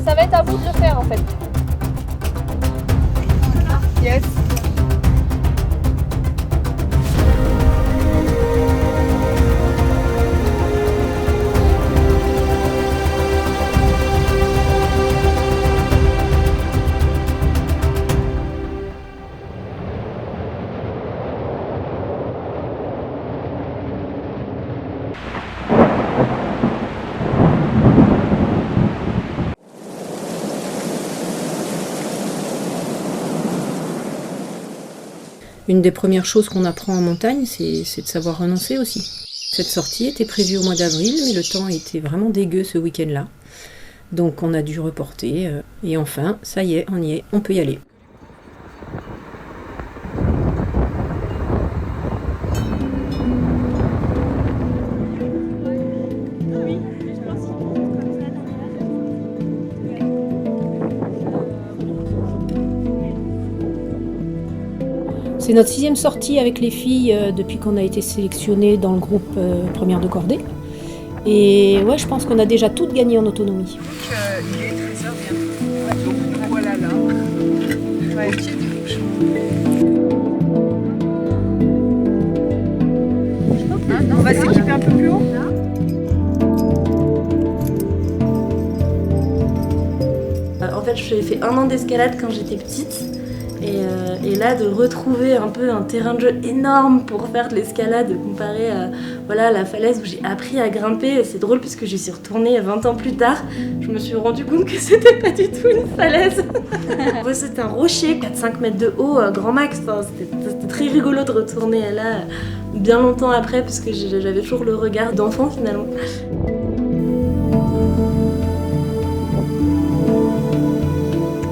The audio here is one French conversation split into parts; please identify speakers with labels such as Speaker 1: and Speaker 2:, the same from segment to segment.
Speaker 1: Ça va être à vous de le faire en fait.
Speaker 2: Yes.
Speaker 3: Une des premières choses qu'on apprend en montagne, c'est de savoir renoncer aussi. Cette sortie était prévue au mois d'avril, mais le temps était vraiment dégueu ce week-end-là. Donc on a dû reporter. Et enfin, ça y est, on peut y aller. C'est notre 6e sortie avec les filles depuis qu'on a été sélectionnées dans le groupe première de cordée. Et ouais, je pense qu'on a déjà toutes gagné en autonomie.
Speaker 2: Il est 13h bientôt. Donc voilà là. Ouais, au pied du bouchon. On va s'équiper un peu plus haut.
Speaker 4: En fait, j'ai fait 1 an d'escalade quand j'étais petite. Et là, de retrouver un peu un terrain de jeu énorme pour faire de l'escalade comparé à la falaise où j'ai appris à grimper, c'est drôle puisque j'y suis retournée 20 ans plus tard. Je me suis rendu compte que c'était pas du tout une falaise. C'était un rocher, 4-5 mètres de haut, grand max. Enfin, c'était très rigolo de retourner là bien longtemps après parce que j'avais toujours le regard d'enfant finalement.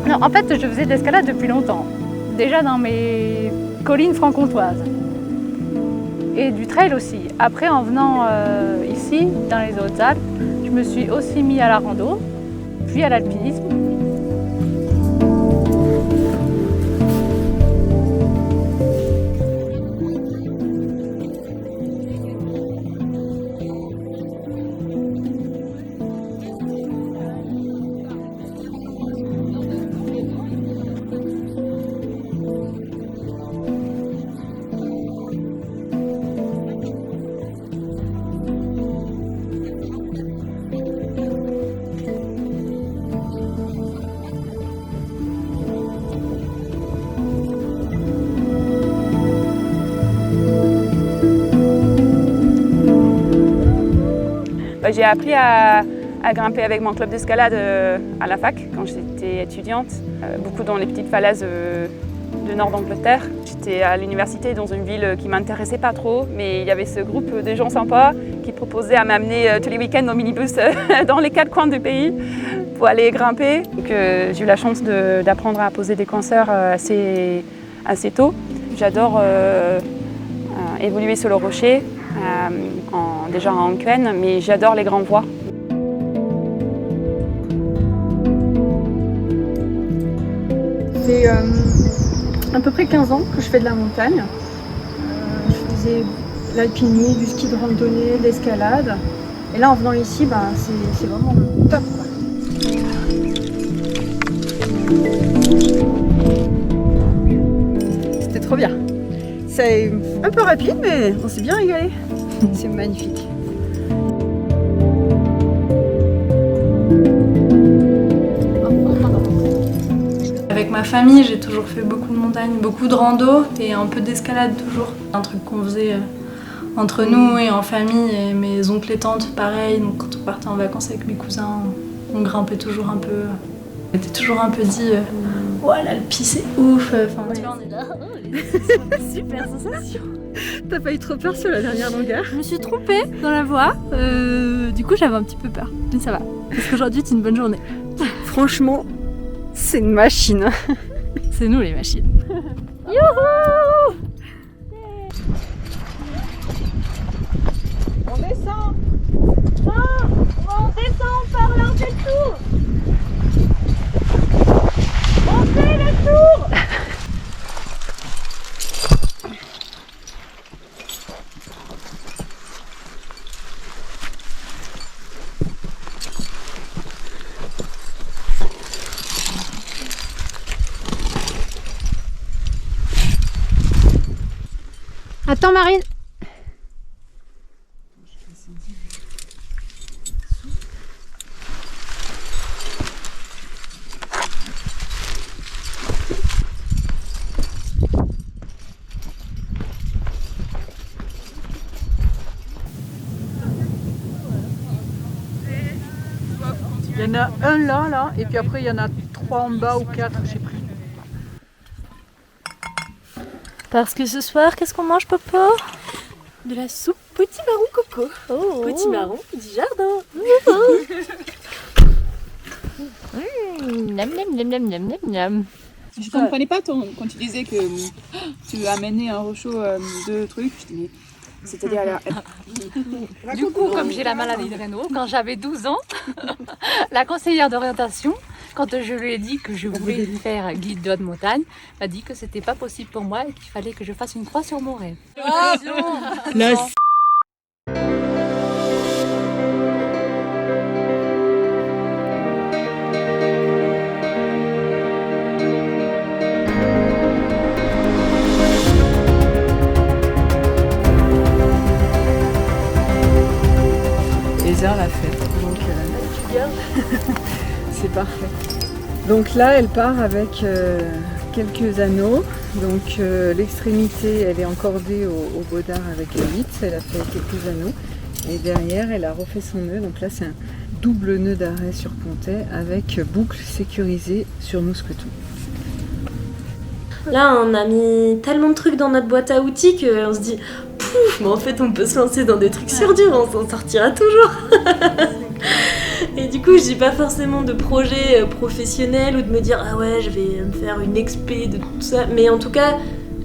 Speaker 1: Non, en fait, je faisais de l'escalade depuis longtemps. Déjà dans mes collines franc-comtoises. Et du trail aussi. Après, en venant ici, dans les Hautes-Alpes, je me suis aussi mis à la rando, puis à l'alpinisme.
Speaker 5: J'ai appris à grimper avec mon club d'escalade à la fac quand j'étais étudiante, beaucoup dans les petites falaises du nord d'Angleterre. J'étais à l'université dans une ville qui ne m'intéressait pas trop, mais il y avait ce groupe de gens sympas qui proposaient à m'amener tous les week-ends en minibus dans les 4 coins du pays pour aller grimper. Donc, j'ai eu la chance d'apprendre à poser des coinceurs assez tôt. J'adore évoluer sur le rocher. Déjà en quenne, mais j'adore les grands voies.
Speaker 2: C'est à peu près 15 ans que je fais de la montagne. Je faisais de l'alpinisme, du ski de randonnée, de l'escalade. Et là, en venant ici, c'est vraiment top, quoi. C'était trop bien. C'est un peu rapide, mais on s'est bien régalé. C'est magnifique.
Speaker 6: Avec ma famille, j'ai toujours fait beaucoup de montagne, beaucoup de rando et un peu d'escalade toujours. Un truc qu'on faisait entre nous et en famille, et mes oncles et tantes pareil. Donc quand on partait en vacances avec mes cousins, on grimpait toujours un peu. On était toujours un peu dit ouais, l'Alpi c'est ouf. Enfin, tu vois, on est là,
Speaker 2: Super sensation. T'as pas eu trop peur sur la dernière longueur?
Speaker 6: Je me suis trompée dans la voie, du coup j'avais un petit peu peur, mais ça va, parce qu'aujourd'hui c'est une bonne journée.
Speaker 2: Franchement, c'est une machine.
Speaker 6: C'est nous les machines.
Speaker 2: Youhou! On descend.
Speaker 1: On descend par l'un des tours. On fait le tour. Attends Marine.
Speaker 2: Il y en a un là, et puis après il y en a 3 en bas ou 4, je sais plus.
Speaker 4: Parce que ce soir, qu'est-ce qu'on mange, Popo? De la soupe petit marron coco. Oh, petit marron du jardin.
Speaker 1: Miam miam miam miam miam miam.
Speaker 5: Je comprenais pas quand tu disais que tu amenais un rochaud de trucs. Je dis, mais c'est-à-dire
Speaker 1: Du coup, comme j'ai la maladie de Raynaud, quand j'avais 12 ans, la conseillère d'orientation, quand je lui ai dit que je voulais faire guide de haute montagne, m'a dit que c'était pas possible pour moi et qu'il fallait que je fasse une croix sur mon rêve.
Speaker 2: Eza l'a fait, donc c'est parfait. Donc là, elle part avec quelques anneaux. Donc l'extrémité, elle est encordée au bodard avec les 8, elle a fait quelques anneaux. Et derrière, elle a refait son nœud. Donc là, c'est un double nœud d'arrêt sur pontet avec boucle sécurisée sur mousqueton.
Speaker 4: Là, on a mis tellement de trucs dans notre boîte à outils qu'on se dit pouf, mais en fait, on peut se lancer dans des trucs sur dur, on s'en sortira toujours. Et du coup, je dis pas forcément de projet professionnel ou de me dire ah ouais, je vais me faire une expé de tout ça, mais en tout cas,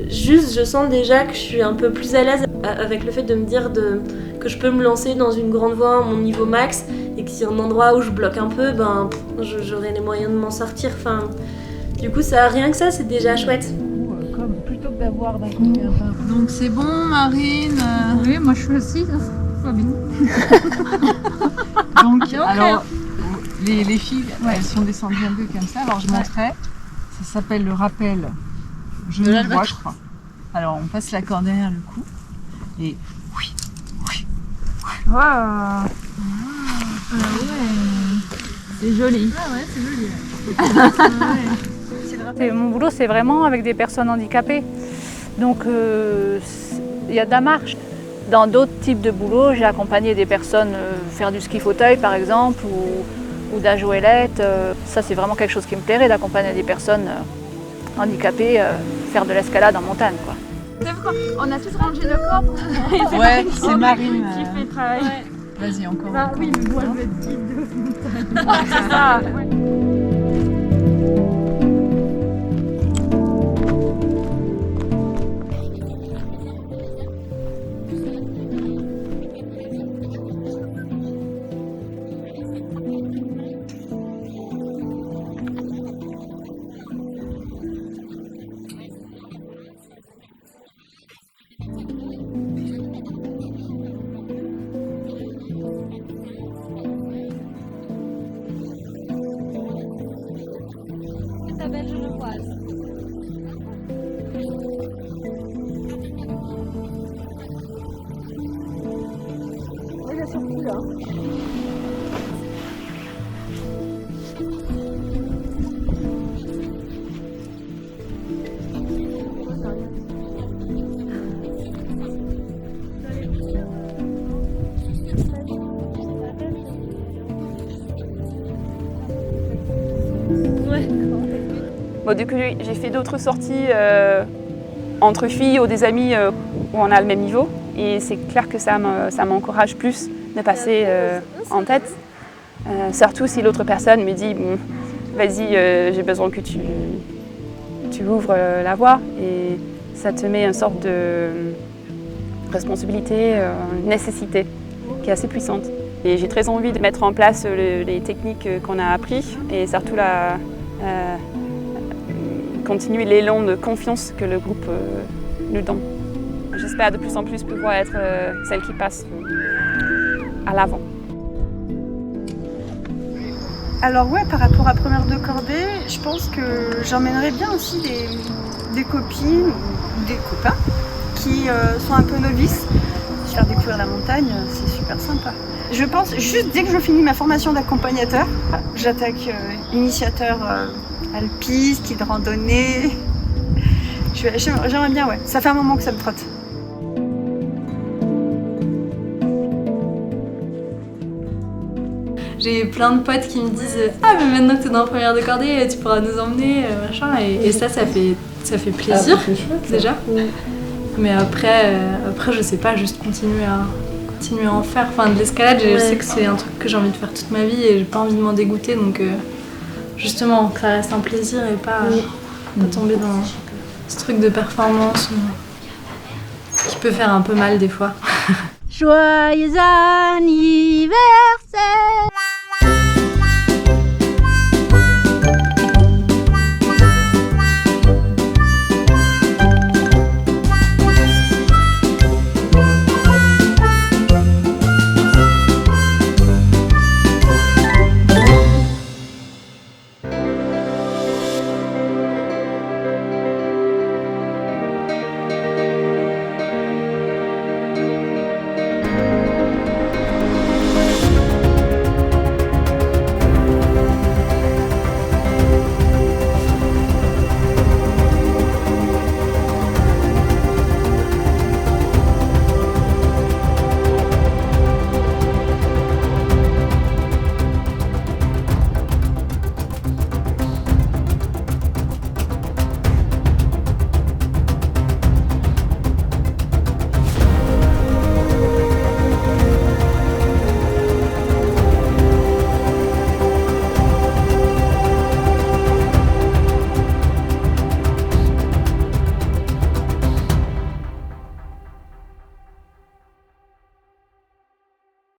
Speaker 4: juste, je sens déjà que je suis un peu plus à l'aise avec le fait de me dire que je peux me lancer dans une grande voie à mon niveau max et que s'il y a un endroit où je bloque un peu, ben j'aurai les moyens de m'en sortir. Enfin, du coup, ça rien que ça, c'est déjà chouette.
Speaker 2: Plutôt que d'avoir d'un côté un peu. Donc c'est bon, Marine.
Speaker 1: Oui, moi je suis aussi. Pas bien.
Speaker 2: Donc, alors, les filles, elles sont descendues un peu comme ça. Alors, je montrais. Ça s'appelle le rappel genou droit, je crois. Alors, on passe la corde derrière le cou. Et oui.
Speaker 1: Waouh. Ah ouais. C'est joli.
Speaker 2: Ah ouais, c'est joli.
Speaker 1: Mon boulot, c'est vraiment avec des personnes handicapées. Donc, il y a de la marche. Dans d'autres types de boulot, j'ai accompagné des personnes faire du ski fauteuil, par exemple, ou de la joëlette. Ça, c'est vraiment quelque chose qui me plairait, d'accompagner des personnes handicapées, faire de l'escalade en montagne, quoi.
Speaker 6: On a tous rangé le corps.
Speaker 2: Ouais, c'est Marine.
Speaker 6: Qui fait le travail.
Speaker 2: Vas-y, encore.
Speaker 6: Ah oui, mais moi je vais être guide de montagne.
Speaker 1: C'est ça.
Speaker 6: Isabelle Genevoise.
Speaker 2: Oui, là, surtout là.
Speaker 5: Bon, du coup, j'ai fait d'autres sorties entre filles ou des amis où on a le même niveau. Et c'est clair que ça m'encourage plus de passer en tête. Surtout si l'autre personne me dit bon, vas-y, j'ai besoin que tu ouvres la voie. Et ça te met une sorte de responsabilité, nécessité qui est assez puissante. Et j'ai très envie de mettre en place les techniques qu'on a apprises et surtout continuer l'élan de confiance que le groupe nous donne. J'espère de plus en plus pouvoir être celle qui passe à l'avant.
Speaker 2: Alors ouais, par rapport à première de cordée, je pense que j'emmènerais bien aussi des copines ou des copains qui sont un peu novices, faire découvrir la montagne, c'est super sympa. Je pense, juste dès que je finis ma formation d'accompagnateur, j'attaque initiateur alpiste, ski de randonnée. J'aimerais bien, ouais. Ça fait un moment que ça me trotte.
Speaker 6: J'ai plein de potes qui me disent « Ah, mais maintenant que t'es dans la première de cordée, tu pourras nous emmener, machin. » Et ça fait plaisir, déjà. Mais après, je sais pas, juste continuer à en faire. Enfin, de l'escalade, je sais que c'est un truc que j'ai envie de faire toute ma vie et j'ai pas envie de m'en dégoûter. Donc, justement, que ça reste un plaisir et pas tomber dans ce truc de performance qui peut faire un peu mal des fois.
Speaker 7: Joyeux anniversaire